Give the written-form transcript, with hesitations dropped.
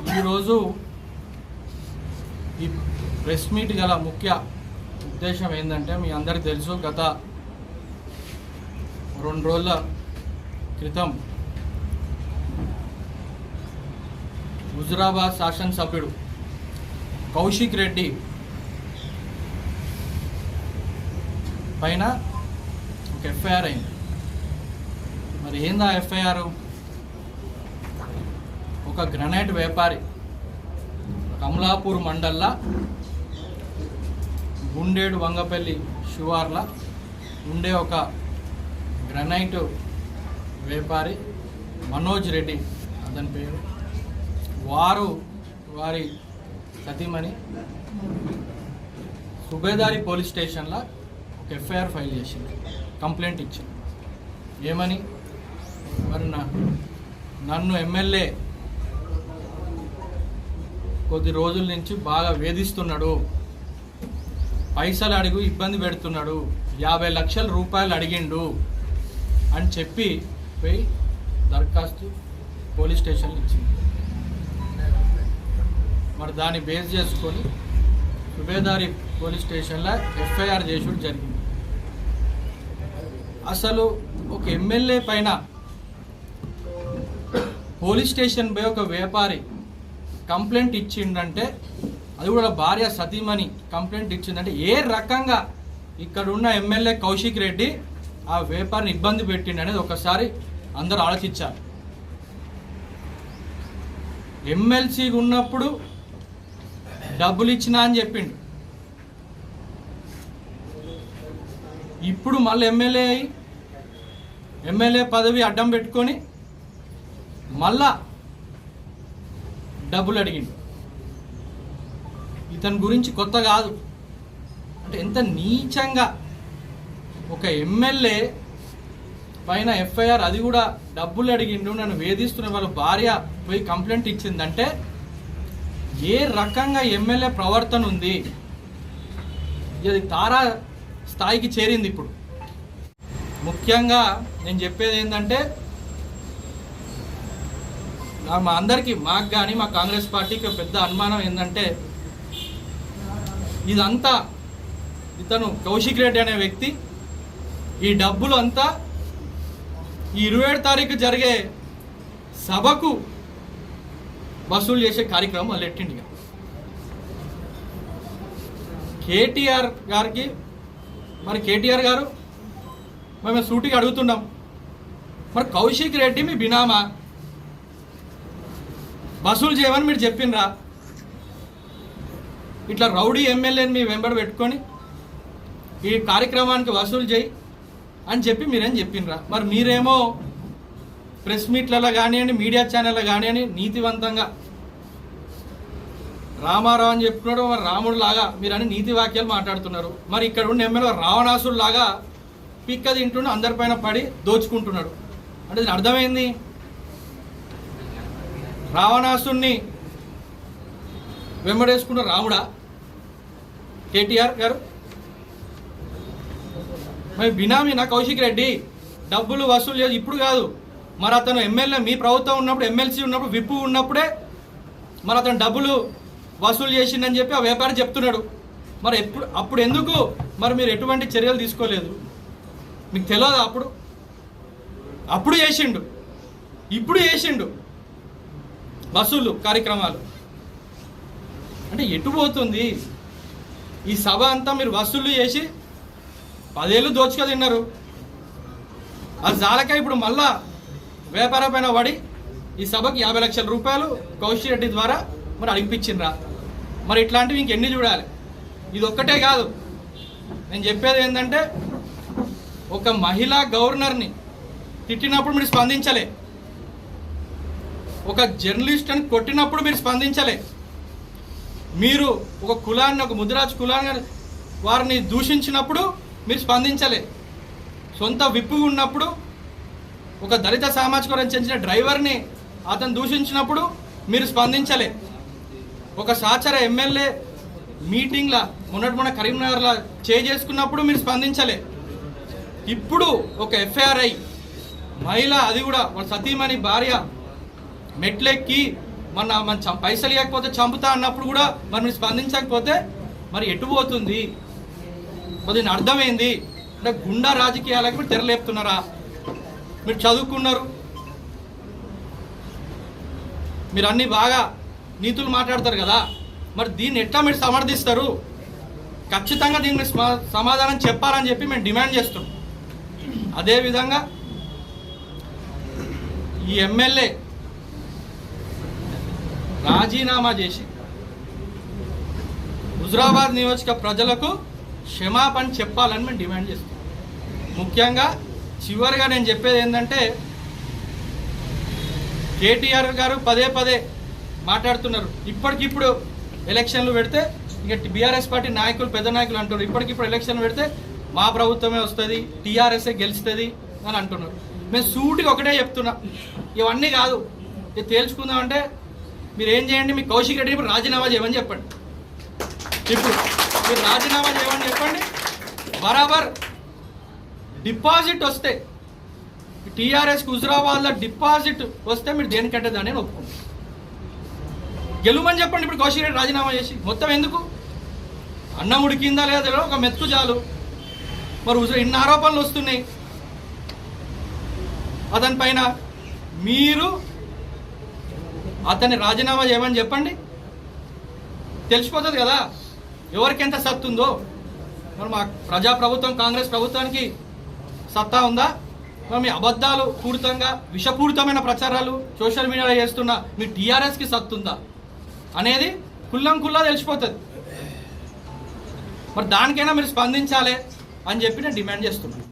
ఈరోజు ఈ press meet గల ముఖ్య ఉద్దేశం ఏంటంటే మీ అందరికీ తెలుసు, గత 2 రోజుల క్రితం హుజురాబాద్ శాసనసభ్యుడు కౌశిక్ రెడ్డి పైన ఒక ఎఫ్ఐఆర్ అయింది. మరి ఏందా ఎఫ్ఐఆర్? ఒక గ్రనైట్ వ్యాపారి కమలాపూర్ మండల్లా గుండేడు వంగపల్లి శివార్ల ఉండే ఒక గ్రనైట్ వ్యాపారి మనోజ్ రెడ్డి అతని పేరు, వారి సతీమణి సుబేదారి పోలీస్ స్టేషన్లో ఒక ఎఫ్ఐఆర్ ఫైల్ చేసింది, కంప్లైంట్ ఇచ్చింది. ఏమని? మరి నన్ను ఎమ్మెల్యే కొద్ది రోజుల నుంచి బాగా వేధిస్తున్నాడు, పైసలు అడుగు ఇబ్బంది పెడుతున్నాడు, 50 లక్షల రూపాయలు అడిగిండు అని చెప్పి పోయి దరఖాస్తు పోలీస్ స్టేషన్లో ఇచ్చింది. మరి దాన్ని బేస్ చేసుకొని సుబేదారి పోలీస్ స్టేషన్లో ఎఫ్ఐఆర్ చేసుడు జరిగింది. అసలు ఒక ఎమ్మెల్యే పైన పోలీస్ స్టేషన్ పోయి ఒక వ్యాపారి కంప్లైంట్ ఇచ్చిండంటే, అది కూడా భార్య సతీమణి కంప్లైంట్ ఇచ్చిందంటే, ఏ రకంగా ఇక్కడ ఉన్న ఎమ్మెల్యే కౌశిక్ రెడ్డి ఆ వ్యాపారిని ఇబ్బంది పెట్టిండు అనేది ఒకసారి అందరూ ఆలోచించారు. ఎమ్మెల్సీగా ఉన్నప్పుడు డబ్బులు ఇచ్చినా అని చెప్పిండు, ఇప్పుడు మళ్ళీ ఎమ్మెల్యే పదవి అడ్డం పెట్టుకొని మళ్ళా డబ్బులు అడిగిండు. ఇతని గురించి కొత్త కాదు. అంటే ఎంత నీచంగా ఒక ఎమ్మెల్యే పైన ఎఫ్ఐఆర్, అది కూడా డబ్బులు అడిగిండు, నన్ను వేధిస్తున్న వాళ్ళ భార్య పోయి కంప్లైంట్ ఇచ్చిందంటే ఏ రకంగా ఎమ్మెల్యే ప్రవర్తన ఉంది, ఇది తారా స్థాయికి చేరింది. ఇప్పుడు ముఖ్యంగా నేను చెప్పేది ఏంటంటే, మా అందరికీ, మాకు కానీ మా కాంగ్రెస్ పార్టీకి పెద్ద అనుమానం ఏంటంటే, ఇదంతా ఇతను కౌశిక్ రెడ్డి అనే వ్యక్తి ఈ డబ్బులు అంతా ఈ 27 తారీఖు జరిగే సభకు వసూలు చేసే కార్యక్రమం వాళ్ళు ఎట్టిండిగా. కేటీఆర్ గారికి, మరి కేటీఆర్ గారు మేము సూటిగా అడుగుతున్నాం, మరి కౌశిక్ రెడ్డి మీ బినామా, వసూలు చేయమని మీరు చెప్పినరా? ఇట్లా రౌడీ ఎమ్మెల్యేని మీ వెంబడి పెట్టుకొని ఈ కార్యక్రమానికి వసూలు చేయి అని చెప్పి మీరేం చెప్పినరా? మరి మీరేమో ప్రెస్ మీట్లలో కానివ్వండి, మీడియా ఛానల్లో కానివ్వండి, నీతివంతంగా రామారావు అని చెప్పుకున్నాడు, మరి రాముడు లాగా మీరని నీతి వాక్యాలు మాట్లాడుతున్నారు. మరి ఇక్కడ ఉన్న ఎమ్మెల్యే రావణాసుడు లాగా పిక్క తింటుండే అందరిపైన పడి దోచుకుంటున్నాడు. అంటే దీని అర్థమైంది, రావణాసుని వెంబడేసుకున్న రాముడా కేటీఆర్ గారు? మరి బినామీనా కౌశిక్ రెడ్డి? డబ్బులు వసూలు చేసి ఇప్పుడు కాదు, మరి అతను ఎమ్మెల్యే, మీ ప్రభుత్వం ఉన్నప్పుడు, ఎమ్మెల్సీ ఉన్నప్పుడు, విప్పు ఉన్నప్పుడే మరి అతను డబ్బులు వసూలు చేసిండని చెప్పి ఆ వ్యాపారి చెప్తున్నాడు. మరి అప్పుడు ఎందుకు మరి మీరు ఎటువంటి చర్యలు తీసుకోలేదు? మీకు తెలియదా? అప్పుడు చేసిండు, ఇప్పుడు చేసిండు వసూలు కార్యక్రమాలు. అంటే ఎటు పోతుంది ఈ సభ అంతా? మీరు వసూలు చేసి 10 ఏళ్ళు దోచుక తిన్నారు. అది చాలక ఇప్పుడు మళ్ళా వ్యాపార పైన పడి ఈ సభకి 50 లక్షల రూపాయలు కౌశిక్ రెడ్డి ద్వారా మరి అడిగిపించిండ్రా? మరి ఇట్లాంటివి ఇంకెన్ని చూడాలి? ఇది ఒక్కటే కాదు. నేను చెప్పేది ఏంటంటే, ఒక మహిళా గవర్నర్ని తిట్టినప్పుడు మీరు స్పందించలే, ఒక జర్నలిస్ట్ అని కొట్టినప్పుడు మీరు స్పందించలే, మీరు ఒక కులాన్ని, ఒక ముదిరాజు కులాన్ని వారిని దూషించినప్పుడు మీరు స్పందించలే, సొంత విప్పు ఉన్నప్పుడు ఒక దళిత సామాజిక వర్గానికి చెందిన డ్రైవర్ని అతను దూషించినప్పుడు మీరు స్పందించలే, ఒక సహచర ఎమ్మెల్యే మీటింగ్లా మొన్న కరీంనగర్లో చేసుకున్నప్పుడు మీరు స్పందించలే. ఇప్పుడు ఒక ఎఫ్ఐఆర్ మహిళ, అది కూడా వాళ్ళ సతీమణి భార్య మెట్లెక్కి మన పైసలు ఇవ్వకపోతే చంపుతా అన్నప్పుడు కూడా మరి మీరు స్పందించకపోతే మరి ఎటు పోతుంది? మరి దీని అర్థమైంది అంటే గుండా రాజకీయాలకి మీరు తెరలేపుతున్నారా? మీరు చదువుకున్నారు, మీరు అన్నీ బాగా నీతులు మాట్లాడతారు కదా, మరి దీన్ని ఎట్లా మీరు సమర్థిస్తారు? ఖచ్చితంగా దీన్ని సమాధానం చెప్పాలని చెప్పి మేము డిమాండ్ చేస్తున్నాం. అదేవిధంగా ఈ ఎమ్మెల్యే రాజీనామా చేసి హుజురాబాద్ నియోజక ప్రజలకు క్షమాపణ చెప్పాలని మేము డిమాండ్ చేస్తాం. ముఖ్యంగా చివరిగా నేను చెప్పేది ఏంటంటే, కేటీఆర్ గారు పదే పదే మాట్లాడుతున్నారు, ఇప్పటికిప్పుడు ఎలక్షన్లు పెడితే ఇక బీఆర్ఎస్ పార్టీ నాయకులు పెద్ద నాయకులు అంటున్నారు, ఇప్పటికిప్పుడు ఎలక్షన్లు పెడితే మా ప్రభుత్వమే వస్తుంది, టీఆర్ఎస్ఏ గెలుస్తుంది అని అంటున్నారు. మేము సూటిగా ఒకటే చెప్తున్నా, ఇవన్నీ కాదు, ఇది తేల్చుకుందామంటే మీరు ఏం చేయండి, మీ కౌశిక్ రెడ్డి ఇప్పుడు రాజీనామా చేయమని చెప్పండి. ఇప్పుడు మీరు రాజీనామా చేయమని చెప్పండి. బరాబర్ డిపాజిట్ వస్తే టీఆర్ఎస్కి హుజురాబాద్లో డిపాజిట్ వస్తే మీరు దేనికంటే దాన్ని ఒప్పుకోండి, గెలుమని చెప్పండి. ఇప్పుడు కౌశిక్ రెడ్డి రాజీనామా చేసి మొత్తం ఎందుకు? అన్నం ఉడికిందా లేదా ఒక మెతుకు చాలు. మరి ఇన్ని ఆరోపణలు వస్తున్నాయి అతని పైన, మీరు అతన్ని రాజీనామా చేయమని చెప్పండి, తెలిసిపోతుంది కదా ఎవరికి ఎంత సత్తు ఉందో. మరి మా ప్రజాప్రభుత్వం కాంగ్రెస్ ప్రభుత్వానికి సత్తా ఉందా? మరి మీ అబద్ధాలు పూరితంగా విషపూరితమైన ప్రచారాలు సోషల్ మీడియాలో చేస్తున్న మీ టీఆర్ఎస్కి సత్తు ఉందా అనేది కుల్లా తెలిసిపోతుంది. మరి దానికైనా మీరు స్పందించాలి అని చెప్పి నేను డిమాండ్ చేస్తున్నాను.